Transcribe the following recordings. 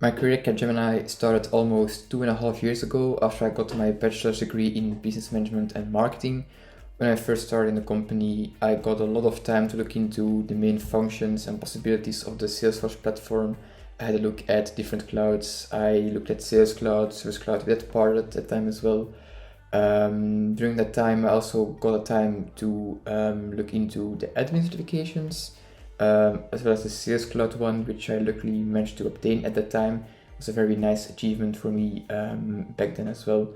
My career at Capgemini started almost 2.5 years ago after I got my bachelor's degree in business management and marketing. When I first started in the company, I got a lot of time to look into the main functions and possibilities of the Salesforce platform. I had a look at different clouds. I looked at Sales Cloud, Service Cloud, we had part at that time as well. During that time, I also got a time to look into the admin certifications, as well as the Sales Cloud one, which I luckily managed to obtain at that time. It was a very nice achievement for me back then as well.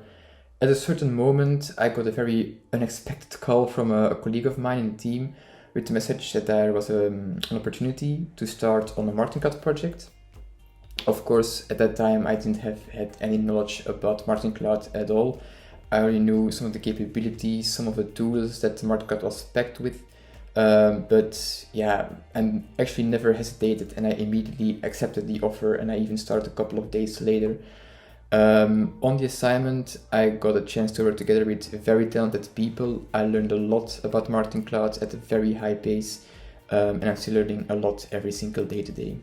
At a certain moment, I got a very unexpected call from a colleague of mine in the team with the message that there was an opportunity to start on a Marketing Cloud project. Of course, at that time, I didn't have had any knowledge about Marketing Cloud at all. I already knew some of the capabilities, some of the tools that Marketing Cloud was packed with. But yeah, and actually never hesitated, and I immediately accepted the offer, and I even started a couple of days later. On the assignment, I got a chance to work together with very talented people. I learned a lot about Marketing Cloud at a very high pace, and I'm still learning a lot every single day today.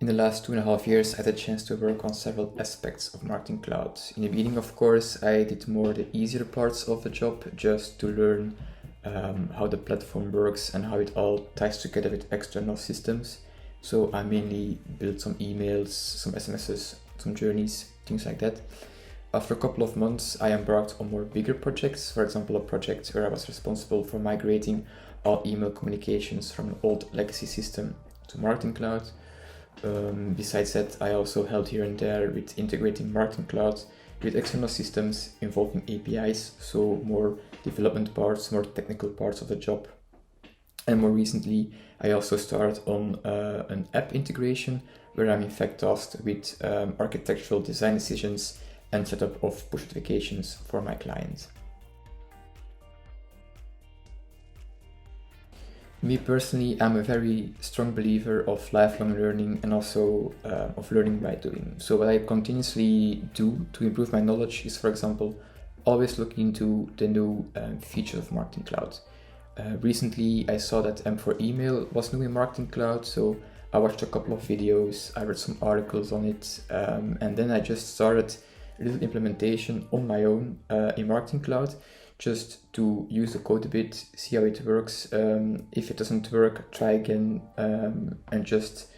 In the last 2.5 years, I had a chance to work on several aspects of Marketing Cloud. In the beginning, of course, I did more the easier parts of the job just to learn how the platform works and how it all ties together with external systems. So I mainly built some emails, some SMSs, some journeys, things like that. After a couple of months, I embarked on more bigger projects. For example, a project where I was responsible for migrating all email communications from an old legacy system to Marketing Cloud. Besides that, I also helped here and there with integrating Marketing Cloud with external systems involving APIs, so more development parts, more technical parts of the job. And more recently, I also started on an app integration where I'm in fact tasked with architectural design decisions and setup of push notifications for my clients. Me personally, I'm a very strong believer of lifelong learning and also of learning by doing. So what I continuously do to improve my knowledge is, for example, always look into the new features of Marketing Cloud. Recently, I saw that M4 Email was new in Marketing Cloud, so I watched a couple of videos, I read some articles on it, and then I just started a little implementation on my own in Marketing Cloud, just to use the code a bit, see how it works. If it doesn't work, try again, and just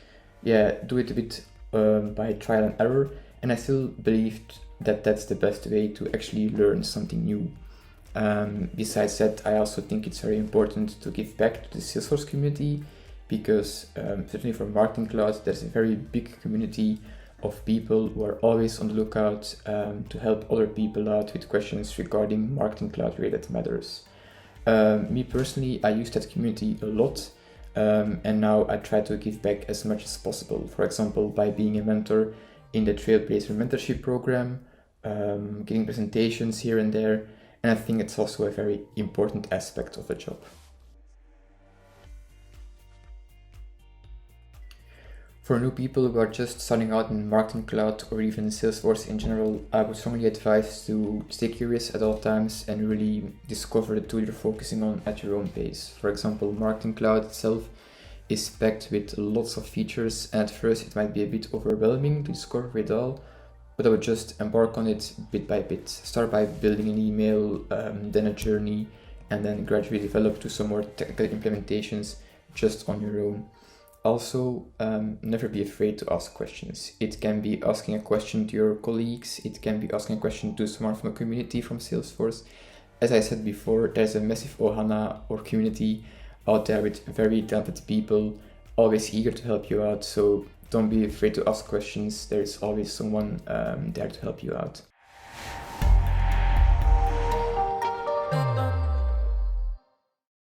do it a bit by trial and error. And I still believed that that's the best way to actually learn something new. Besides that, I also think it's very important to give back to the Salesforce community because certainly for Marketing Cloud, there's a very big community of people who are always on the lookout to help other people out with questions regarding Marketing Cloud related matters. Me personally, I use that community a lot, and now I try to give back as much as possible. For example, by being a mentor in the Trailblazer mentorship program, giving presentations here and there, and I think it's also a very important aspect of the job. For new people who are just starting out in Marketing Cloud or even Salesforce in general, I would strongly advise to stay curious at all times and really discover the tool you're focusing on at your own pace. For example, Marketing Cloud itself is packed with lots of features, and at first it might be a bit overwhelming to discover it all, but I would just embark on it bit by bit. Start by building an email, then a journey, and then gradually develop to some more technical implementations just on your own. Also, never be afraid to ask questions. It can be asking a question to your colleagues, it can be asking a question to someone from a community from Salesforce. As I said before, there's a massive Ohana or community out there with very talented people, always eager to help you out, so don't be afraid to ask questions. There's always someone there to help you out.